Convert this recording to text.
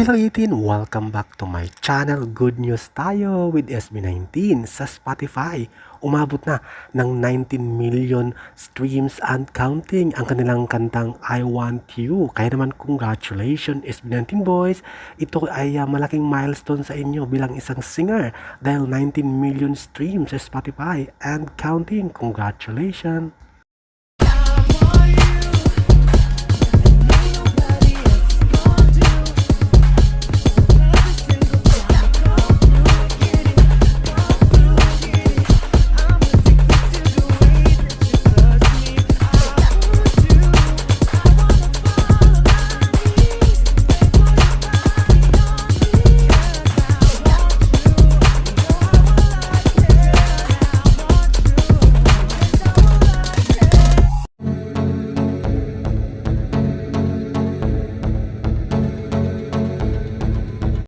Hello 18! Welcome back to my channel. Good news tayo with SB19 sa Spotify. Umabot na ng 19 million streams and counting ang kanilang kantang I Want You. Kaya naman congratulations SB19 boys. Ito ay malaking milestone sa inyo bilang isang singer dahil 19 million streams sa Spotify and counting. Congratulations!